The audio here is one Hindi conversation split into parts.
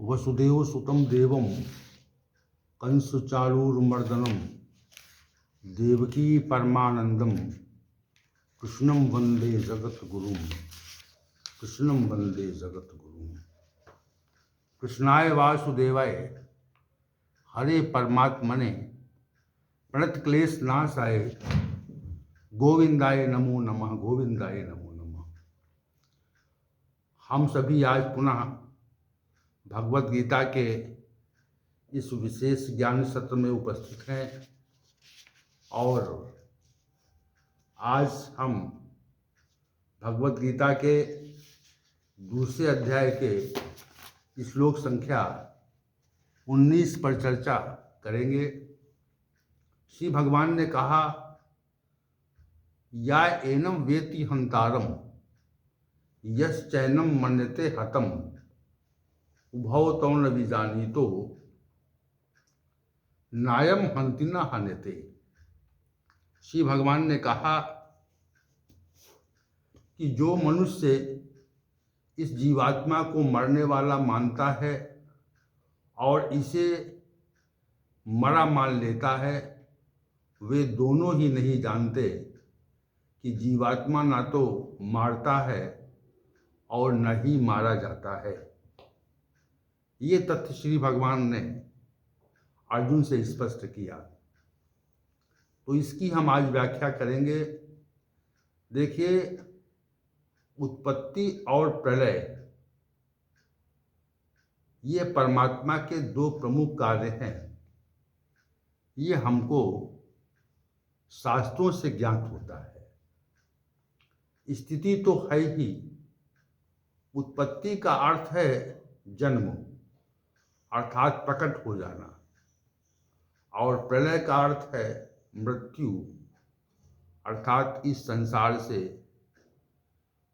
वसुदेवसुतं देवं कंसचाणूरमर्दनं देवकी परमानंदम कृष्णं वंदे जगद्गुरुं कृष्णं वंदे जगद्गुरुं। कृष्णाय वासुदेवाय हरे परमात्मने प्रणतक्लेशनाशाय गोविंदाय नमो नमः गोविंदाय नमो नमः। हम सभी आज पुनः भगवत गीता के इस विशेष ज्ञान सत्र में उपस्थित हैं और आज हम भगवत गीता के दूसरे अध्याय के श्लोक संख्या 19 पर चर्चा करेंगे। श्री भगवान ने कहा, या एनम वेति हंतारम यश्चैनम मन्यते हतम उभौ तौ न विजानीतो नायम हंति न हन्यते। श्री भगवान ने कहा कि जो मनुष्य इस जीवात्मा को मरने वाला मानता है और इसे मरा मान लेता है, वे दोनों ही नहीं जानते कि जीवात्मा ना तो मारता है और न ही मारा जाता है। ये तथ्य श्री भगवान ने अर्जुन से स्पष्ट किया, तो इसकी हम आज व्याख्या करेंगे। देखिए, उत्पत्ति और प्रलय ये परमात्मा के दो प्रमुख कार्य हैं। ये हमको शास्त्रों से ज्ञात होता है। स्थिति तो है ही। उत्पत्ति का अर्थ है जन्म अर्थात प्रकट हो जाना, और प्रलय का अर्थ है मृत्यु अर्थात इस संसार से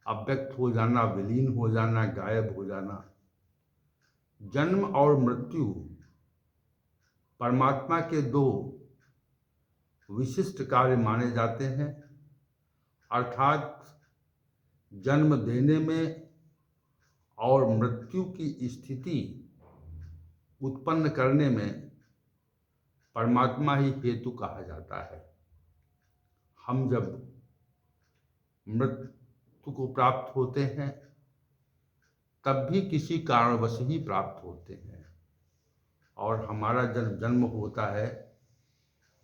अव्यक्त हो जाना, विलीन हो जाना, गायब हो जाना। जन्म और मृत्यु परमात्मा के दो विशिष्ट कार्य माने जाते हैं, अर्थात जन्म देने में और मृत्यु की स्थिति उत्पन्न करने में परमात्मा ही हेतु कहा जाता है। हम जब मृत्यु को प्राप्त होते हैं तब भी किसी कारणवश ही प्राप्त होते हैं, और हमारा जब जन्म होता है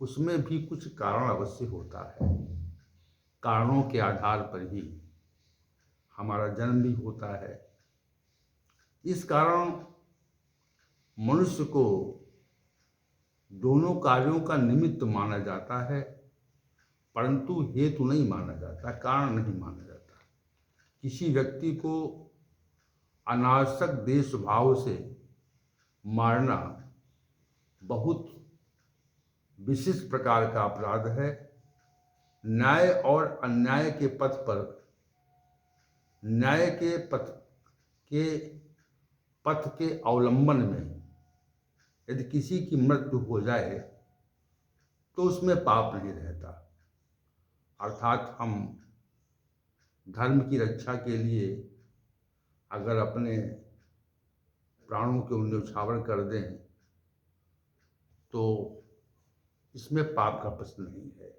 उसमें भी कुछ कारण अवश्य होता है। कारणों के आधार पर ही हमारा जन्म भी होता है। इस कारण मनुष्य को दोनों कार्यों का निमित्त माना जाता है, परंतु हेतु नहीं माना जाता, कारण नहीं माना जाता। किसी व्यक्ति को अनावश्यक द्वेष भाव से मारना बहुत विशिष्ट प्रकार का अपराध है। न्याय और अन्याय के पथ पर, न्याय के पथ के अवलंबन में यदि किसी की मृत्यु हो जाए तो उसमें पाप नहीं रहता। अर्थात हम धर्म की रक्षा के लिए अगर अपने प्राणों के न्यौछावर कर दें तो इसमें पाप का प्रश्न नहीं है।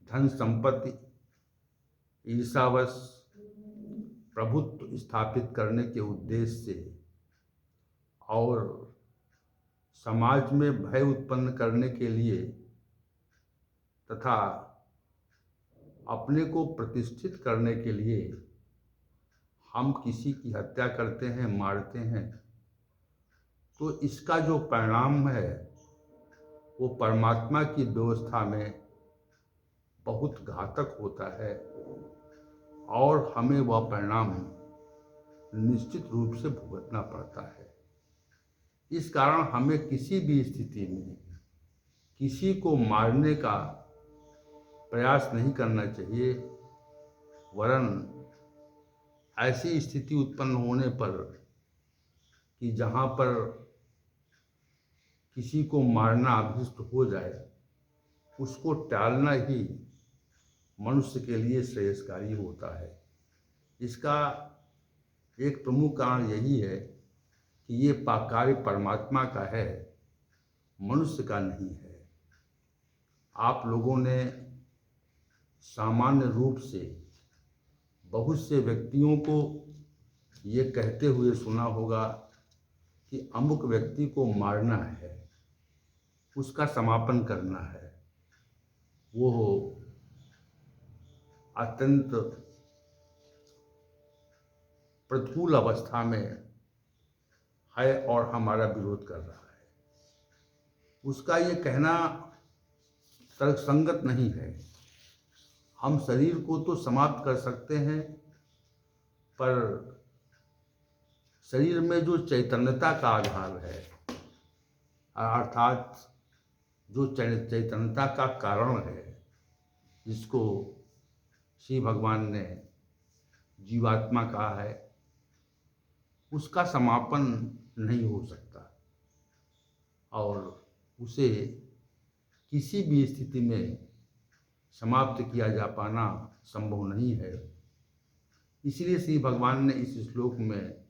धन संपत्ति, ईर्ष्यावश प्रभुत्व स्थापित करने के उद्देश्य से और समाज में भय उत्पन्न करने के लिए तथा अपने को प्रतिष्ठित करने के लिए हम किसी की हत्या करते हैं, मारते हैं, तो इसका जो परिणाम है वो परमात्मा की व्यवस्था में बहुत घातक होता है और हमें वह परिणाम निश्चित रूप से भुगतना पड़ता है। इस कारण हमें किसी भी स्थिति में किसी को मारने का प्रयास नहीं करना चाहिए, वरन ऐसी स्थिति उत्पन्न होने पर कि जहाँ पर किसी को मारना अभिष्ट हो जाए, उसको टालना ही मनुष्य के लिए श्रेयस्कारी होता है। इसका एक प्रमुख कारण यही है कि ये कार्य परमात्मा का है, मनुष्य का नहीं है। आप लोगों ने सामान्य रूप से बहुत से व्यक्तियों को ये कहते हुए सुना होगा कि अमुक व्यक्ति को मारना है, उसका समापन करना है, वो अत्यंत प्रतिकूल अवस्था में है और हमारा विरोध कर रहा है। उसका ये कहना तर्कसंगत नहीं है। हम शरीर को तो समाप्त कर सकते हैं, पर शरीर में जो चैतन्यता का आधार है, अर्थात जो चैतन्यता का कारण है, जिसको श्री भगवान ने जीवात्मा कहा है, उसका समापन नहीं हो सकता और उसे किसी भी स्थिति में समाप्त किया जा पाना संभव नहीं है। इसलिए श्री भगवान ने इस श्लोक में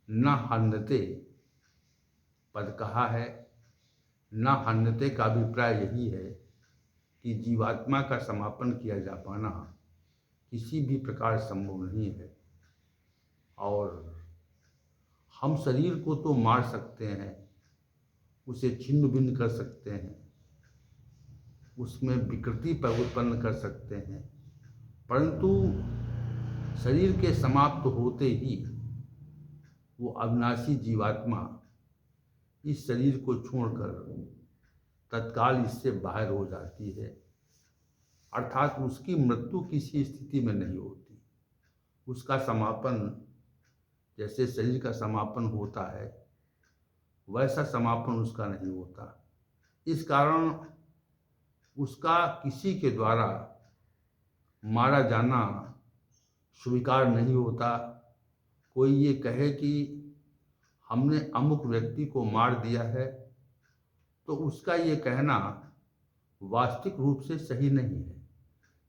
न हन्यते पद कहा है। न हन्यते का अभिप्राय यही है कि जीवात्मा का समापन किया जा पाना किसी भी प्रकार संभव नहीं है। और हम शरीर को तो मार सकते हैं, उसे छिन्न भिन्न कर सकते हैं, उसमें विकृति पर उत्पन्न कर सकते हैं, परंतु शरीर के समाप्त होते ही वो अविनाशी जीवात्मा इस शरीर को छोड़कर तत्काल इससे बाहर हो जाती है। अर्थात उसकी मृत्यु किसी स्थिति में नहीं होती। उसका समापन जैसे शरीर का समापन होता है, वैसा समापन उसका नहीं होता। इस कारण उसका किसी के द्वारा मारा जाना स्वीकार नहीं होता। कोई ये कहे कि हमने अमुक व्यक्ति को मार दिया है, तो उसका ये कहना वास्तविक रूप से सही नहीं है,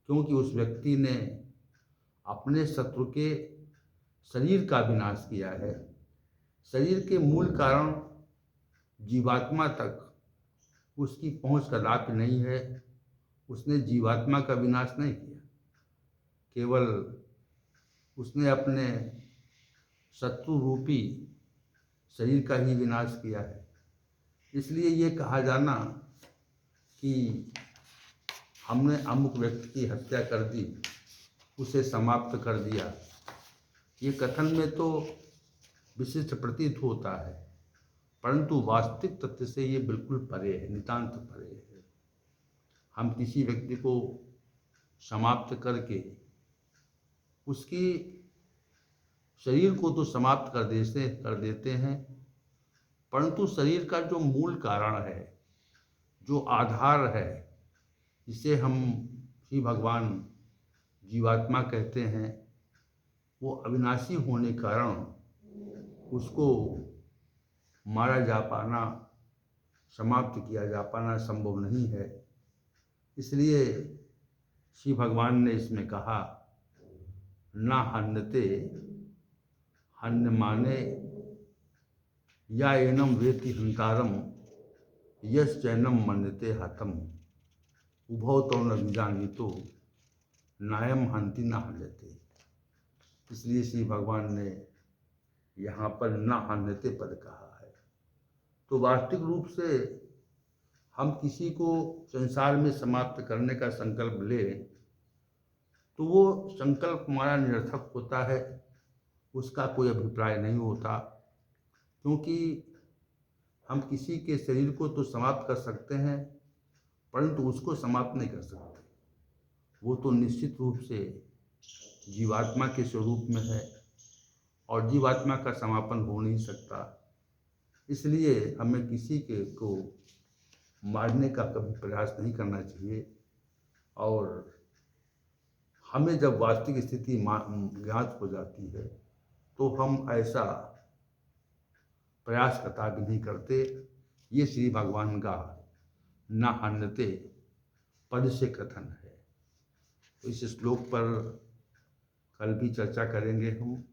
क्योंकि उस व्यक्ति ने अपने शत्रु के शरीर का विनाश किया है। शरीर के मूल कारण जीवात्मा तक उसकी पहुंच कदापि नहीं है। उसने जीवात्मा का विनाश नहीं किया, केवल उसने अपने शत्रु रूपी शरीर का ही विनाश किया है। इसलिए ये कहा जाना कि हमने अमुक व्यक्ति की हत्या कर दी, उसे समाप्त कर दिया, ये कथन में तो विशिष्ट प्रतीत होता है, परंतु वास्तविक तथ्य से ये बिल्कुल परे है, नितांत परे है। हम किसी व्यक्ति को समाप्त करके उसकी शरीर को तो समाप्त कर देते हैं, परंतु शरीर का जो मूल कारण है, जो आधार है, जिसे हम श्री भगवान जीवात्मा कहते हैं, वो अविनाशी होने कारण उसको मारा जा पाना, समाप्त किया जा पाना संभव नहीं है। इसलिए श्री भगवान ने इसमें कहा न हन्यते, हन्य माने या एनम वेति हंतारम यश्चैनम मन्यते हतम उभौ तो न विजानीतो नायम हंति न हन्यते। इसलिए श्री भगवान ने यहाँ पर न हन्यते पद कहा है। तो वास्तविक रूप से हम किसी को संसार में समाप्त करने का संकल्प लें तो वो संकल्प हमारा निरर्थक होता है, उसका कोई अभिप्राय नहीं होता, क्योंकि हम किसी के शरीर को तो समाप्त कर सकते हैं, परंतु उसको समाप्त नहीं कर सकते। वो तो निश्चित रूप से जीवात्मा के स्वरूप में है और जीवात्मा का समापन हो नहीं सकता। इसलिए हमें किसी के को मारने का कभी प्रयास नहीं करना चाहिए। और हमें जब वास्तविक स्थिति ज्ञात हो जाती है तो हम ऐसा प्रयास कदापि नहीं करते। ये श्री भगवान का न हन्यते पद से कथन है। तो इस श्लोक पर कल भी चर्चा करेंगे हम।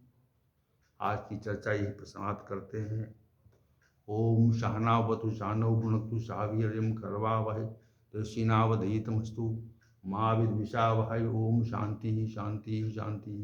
आज की चर्चा यही पर समाप्त करते हैं। ओम सहनावतु सहनौ भुनक्तु सह वीर्यं करवावहै तेजस्विनावधीतमस्तु मा विद्विषावहै। ओम शांति शांति शांति।